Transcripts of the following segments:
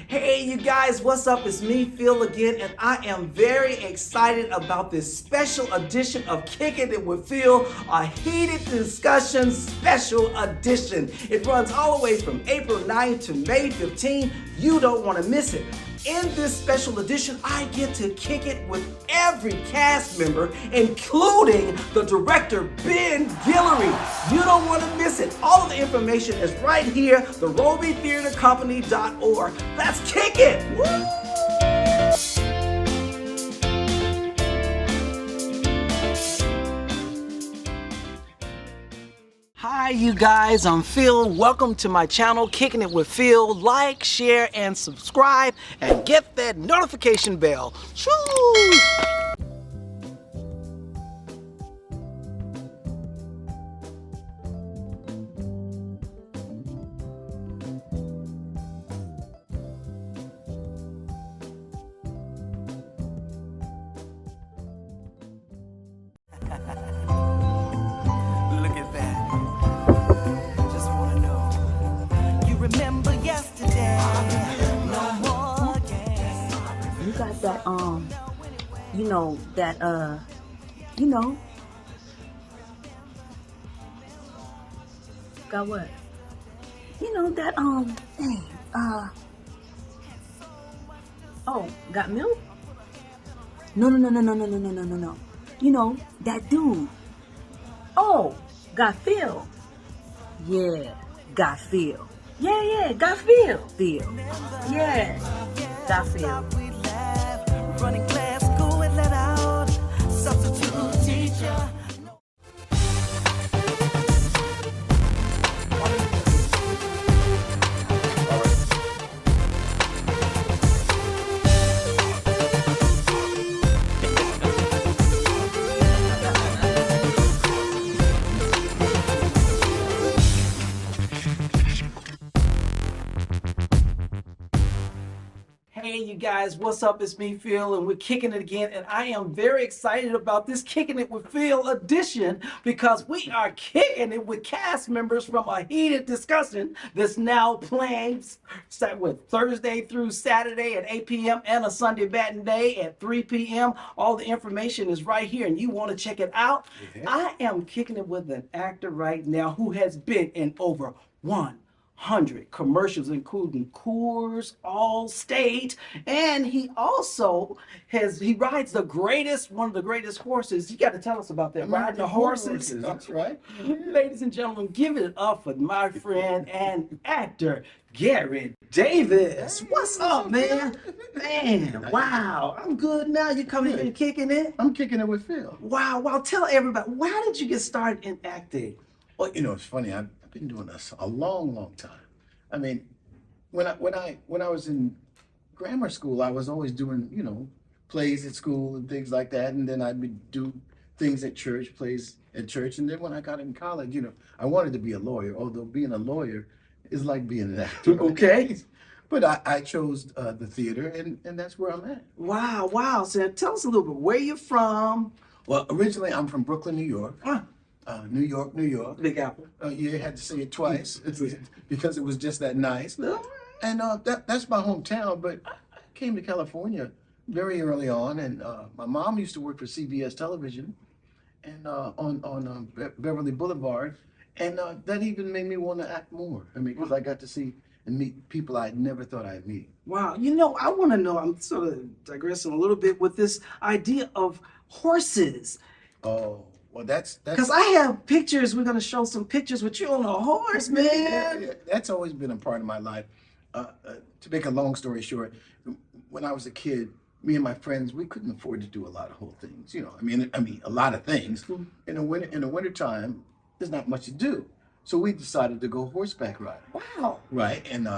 Hey you guys, what's up? It's me, PhiL again, and I am very excited about this special edition of Kickin' It with PhiL, a heated discussion special edition. It runs all the way from April 9th to May 15th. You don't want to miss it. In this special edition, I get to kick it with every cast member, including the director, Ben Guillory. You don't want to miss it. All of the information is right here, therobytheatercompany.org. Let's kick it! Woo! Hi you guys, I'm PhiL. Welcome to my channel, Kicking It with PhiL. Like, share, and subscribe, and get that notification bell. Shoo! Look at that. Just wanna know. You remember yesterday? No more games. You got that, got what? Got milk? No. You know, that dude. Oh, got PhiL. Yeah, got PhiL. Yeah, got PhiL. Yeah, got PhiL. Running class, go and let out. Substitute teacher. Hey you guys, what's up? It's me, PhiL, and we're kicking it again, and I am very excited about this Kicking It with PhiL edition because we are kicking it with cast members from a heated discussion that's now playing with Thursday through Saturday at 8 p.m. and a Sunday matinee at 3 p.m. All the information is right here, and you want to check it out. Yeah. I am kicking it with an actor right now who has been in over 100 commercials, including Coors, Allstate, and he also rides one of the greatest horses. You got to tell us about that. Riding the horses. That's right. Ladies and gentlemen, give it up for my friend and actor, Garret Davis. What's up, man? Man, wow. I'm good now. You coming here and kicking it? I'm kicking it with PhiL. Wow. Tell everybody, why did you get started in acting? Well, you know, it's funny. I've been doing this a long time. I mean, when I was in grammar school, I was always doing, plays at school and things like that, and then I'd do things at church, plays at church, and then when I got in college, I wanted to be a lawyer. Although being a lawyer is like being an actor. Okay. But I chose the theater, and that's where I'm at. Wow. So tell us a little bit. Where you from? Well, originally I'm from Brooklyn, New York. New York. Big Apple. You had to say it twice because it was just that nice. And that's my hometown, but I came to California very early on, and my mom used to work for CBS Television and on Beverly Boulevard, and that even made me want to act more. I mean, because I got to see and meet people I never thought I'd meet. Wow. I want to know, I'm sort of digressing a little bit with this idea of horses. Oh. Well, that's because I have pictures. We're going to show some pictures with you on a horse, man. Yeah. That's always been a part of my life. To make a long story short, when I was a kid, me and my friends, we couldn't afford to do a lot of whole things. I mean, a lot of things. In the winter time, there's not much to do. So we decided to go horseback riding. Wow. Right. And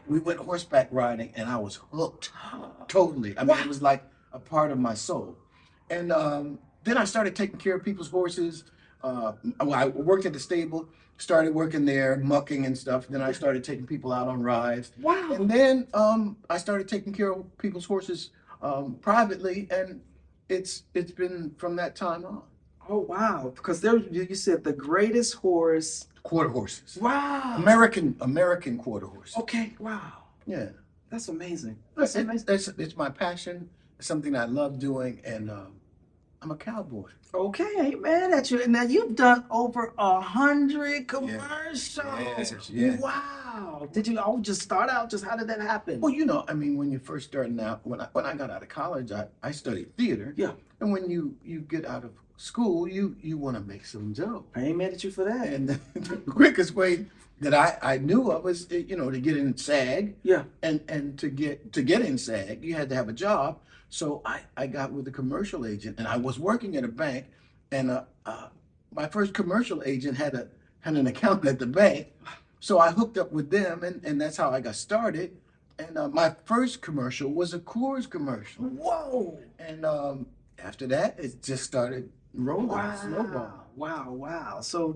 we went horseback riding, and I was hooked. Totally. I mean, It was like a part of my soul. And then I started taking care of people's horses. I worked at the stable, started working there, mucking and stuff. Then I started taking people out on rides. Wow. And then I started taking care of people's horses privately, and it's been from that time on. Oh, wow. Because you said the greatest horse. Quarter horses. Wow. American quarter horses. Okay, wow. Yeah. That's amazing. That's amazing. It's my passion. It's something I love doing, and I'm a cowboy. Okay, I ain't mad at you. Now you've done over 100 commercials. Yeah. Wow. Did you all just start out? Just how did that happen? Well, you know, I mean, when you're first starting out, when I got out of college, I studied theater. Yeah. And when you get out of school, you want to make some dough. I ain't mad at you for that. And the quickest way that I knew of was, you know, to get in SAG. Yeah. And to get in SAG, you had to have a job. So I got with a commercial agent, and I was working at a bank, and my first commercial agent had an account at the bank. So I hooked up with them, and that's how I got started. And my first commercial was a Coors commercial. Whoa. And after that, it just started rolling, snowball. Wow. So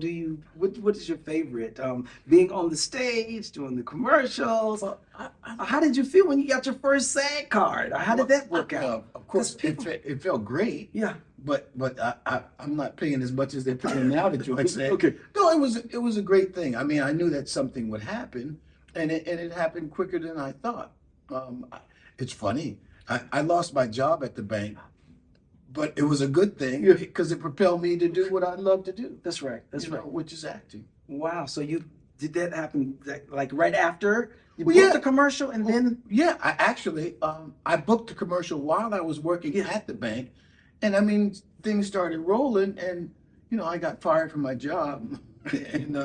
what is your favorite? Being on the stage, doing the commercials. Well, How did you feel when you got your first SAG card? How did that work out? Of course, 'Cause it felt great. Yeah. But I'm not paying as much as they're paying now to join SAG. Okay. No, it was a great thing. I mean, I knew that something would happen, and it happened quicker than I thought. It's funny. I lost my job at the bank, but it was a good thing because it propelled me to do what I love to do. That's right. That's right. Which is acting. Wow. So did that happen like right after you Well, booked yeah. the commercial and then? Yeah, I actually I booked a commercial while I was working at the bank, and I mean things started rolling, and you know I got fired from my job, and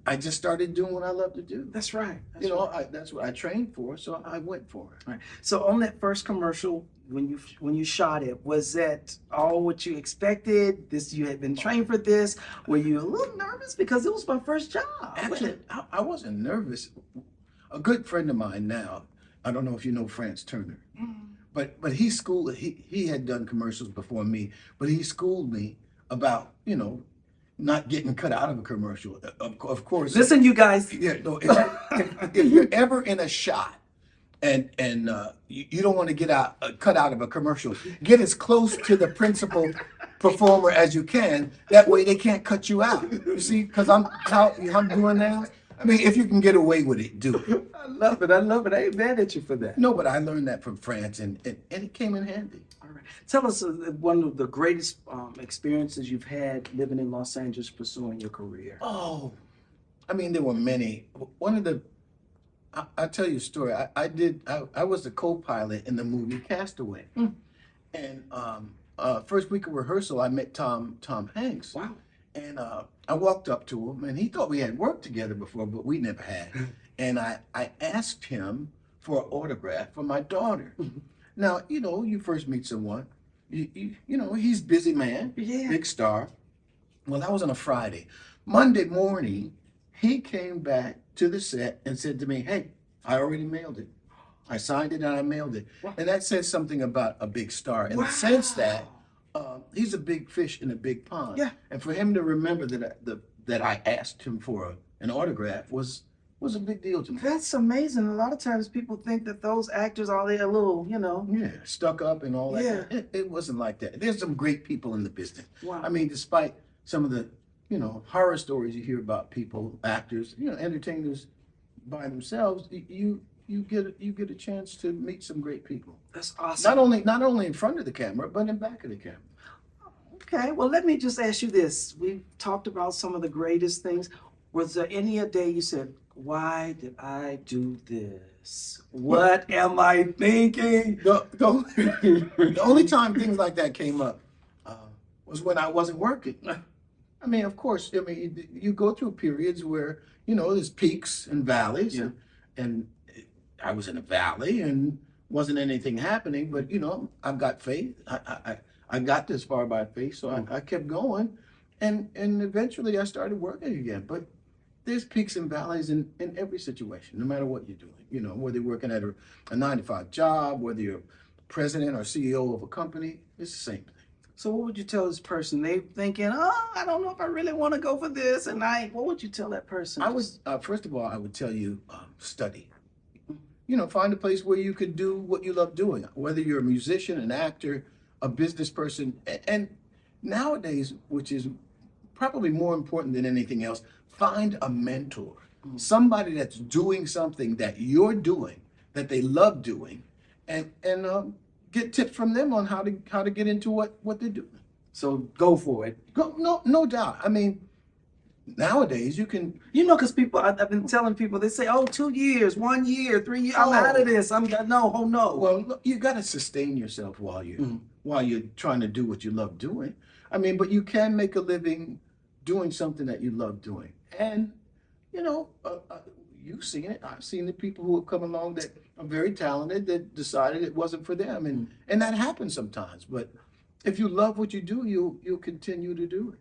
I just started doing what I love to do. That's right. That's You know, right. that's what I trained for, so I went for it. Right. So on that first commercial, when you shot it, was that all what you expected? You had been trained for this. Were you a little nervous because it was my first job? Actually, I wasn't nervous. A good friend of mine now, I don't know if you know France Turner, but he had done commercials before me, but he schooled me about, you know, not getting cut out of a commercial. Of course. Listen, you guys. Yeah, no, if you're ever in a shot and you don't want to get cut out of a commercial, get as close to the principal performer as you can. That way they can't cut you out. You see, because I'm doing now. I mean, if you can get away with it, do it. I love it. I ain't mad at you for that. No, but I learned that from France, and it came in handy. All right. Tell us one of the greatest experiences you've had living in Los Angeles pursuing your career. Oh, I mean, there were many. One of the, I'll tell you a story. I was the co-pilot in the movie Castaway. And first week of rehearsal, I met Tom Hanks. Wow. And I walked up to him, and he thought we had worked together before, but we never had. And I asked him for an autograph for my daughter. Now, you know, you first meet someone, you know, he's a busy man, big star. Well, that was on a Friday. Monday morning, he came back to the set and said to me, "Hey, I already mailed it. I signed it and I mailed it." Wow. And that says something about a big star in the sense that he's a big fish in a big pond. Yeah. And for him to remember that I asked him for an autograph was a big deal to me. That's amazing. A lot of times people think that those actors are a little, you know. Yeah, stuck up and all that. Yeah. It wasn't like that. There's some great people in the business. Wow. I mean, despite some of the, you know, horror stories you hear about people, actors, you know, entertainers by themselves, you get a chance to meet some great people. That's awesome. Not only in front of the camera, but in back of the camera. Okay, well, let me just ask you this. We've talked about some of the greatest things. Was there any a day you said, "Why did I do this? What am I thinking?" The only time things like that came up was when I wasn't working. I mean, of course, I mean, you go through periods where, you know, there's peaks and valleys. Yeah. And I was in a valley and wasn't anything happening, but, you know, I've got faith. I got this far by faith, so I kept going. And eventually I started working again. But there's peaks and valleys in every situation, no matter what you're doing. You know, whether you're working at a 9-to-5 job, whether you're president or CEO of a company, it's the same thing. So what would you tell this person? They thinking, "Oh, I don't know if I really want to go for this," and what would you tell that person? I was first of all, I would tell you study. You know, find a place where you could do what you love doing. Whether you're a musician, an actor, a business person, and nowadays, which is probably more important than anything else, find a mentor, somebody that's doing something that you're doing that they love doing, and get tips from them on how to get into what they're doing. So go for it. No doubt. I mean, nowadays you can. Because people, I've been telling people, they say, oh, 2 years, 1 year, 3 years, I'm out of this. No. Well, look, you got to sustain yourself while you're trying to do what you love doing. I mean, but you can make a living doing something that you love doing. And, you've seen it. I've seen the people who have come along that are very talented that decided it wasn't for them. And that happens sometimes. But if you love what you do, you'll continue to do it.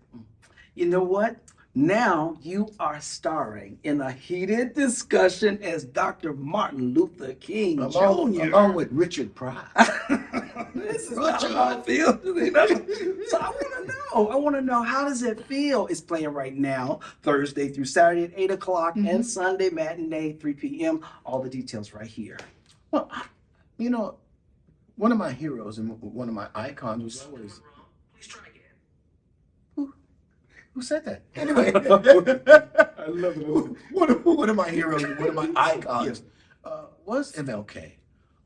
You know what? Now you are starring in a heated discussion as Dr. Martin Luther King Jr. Along with Richard Pryor. This is how I feel. So I want to know, how does it feel? It's playing right now, Thursday through Saturday at 8 o'clock and Sunday matinee, 3 p.m. All the details right here. Well, one of my heroes and one of my icons was always. Please try again. Who said that? Anyway, I love it. One of my heroes, one of my icons, was MLK.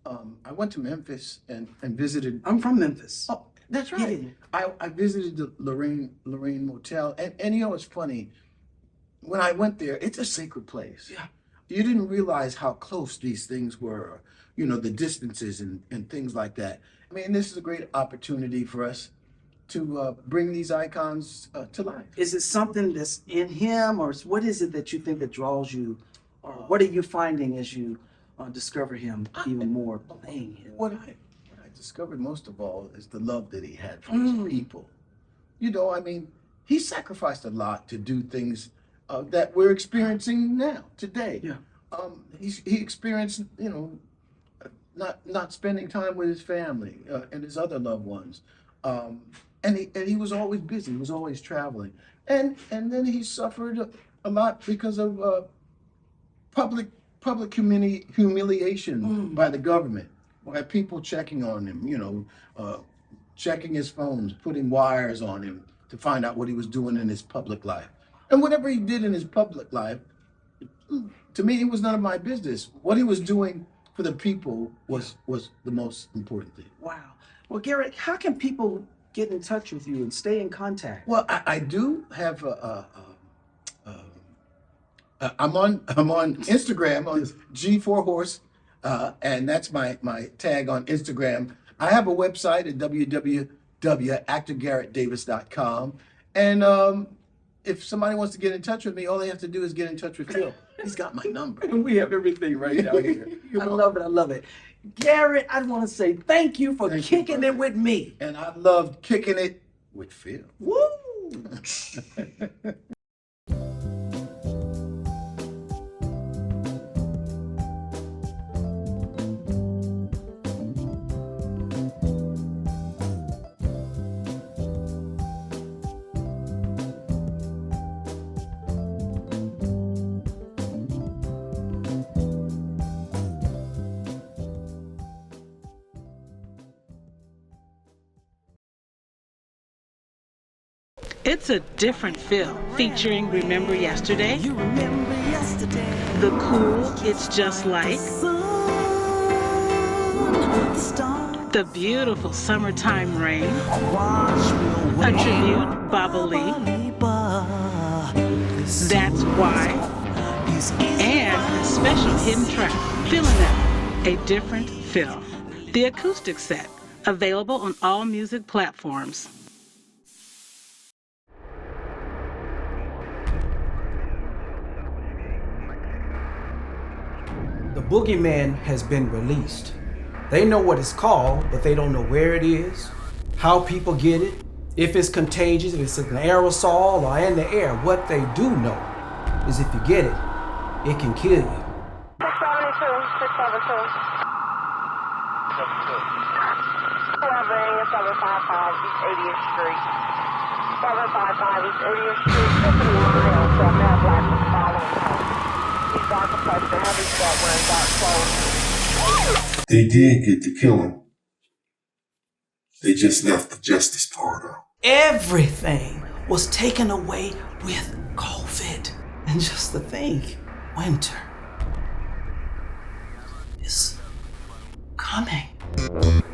I went to Memphis and visited. I'm from Memphis. Oh, that's right. I visited the Lorraine Motel, and it's funny. When I went there, it's a sacred place. Yeah. You didn't realize how close these things were. The distances and things like that. I mean, this is a great opportunity for us to bring these icons to life. Is it something that's in him, or what is it that you think that draws you, or what are you finding as you discover him even more playing him? What I discovered most of all is the love that he had for his people. I mean, he sacrificed a lot to do things that we're experiencing now, today. Yeah. He experienced, not spending time with his family and his other loved ones. And he was always busy. He was always traveling. And then he suffered a lot because of public humiliation by the government, by people checking on him, checking his phones, putting wires on him to find out what he was doing in his public life. And whatever he did in his public life, to me, it was none of my business. What he was doing for the people was the most important thing. Wow. Well, Garret, how can people get in touch with you and stay in contact? Well, I do have I'm on Instagram on G4Horse, and that's my tag on Instagram. I have a website at www.actorgarretdavis.com, and if somebody wants to get in touch with me, all they have to do is get in touch with PhiL. He's got my number. And we have everything right down here. I love it. Garret, I want to say thank you for kicking it with me. And I loved kicking it with PhiL. Woo! It's a different PhiL featuring Remember Yesterday, You remember yesterday. the cool It's Just Like, the beautiful Summertime Rain, a tribute Baba Lee, That's Why, and a special hidden track, Feeling That, a different PhiL. The acoustic set, available on all music platforms. The boogeyman has been released. They know what it's called, but they don't know where it is, how people get it, if it's contagious, if it's an aerosol or in the air. What they do know is if you get it, it can kill you. 672. 755 East 80th Street. 755 East 80th Street. Tiffany Miles, male black was following him. He's dark complexion, heavy set, wearing dark clothes. They did get to kill him. They just left the justice part out. Everything was taken away with COVID. And just to think, winter is coming.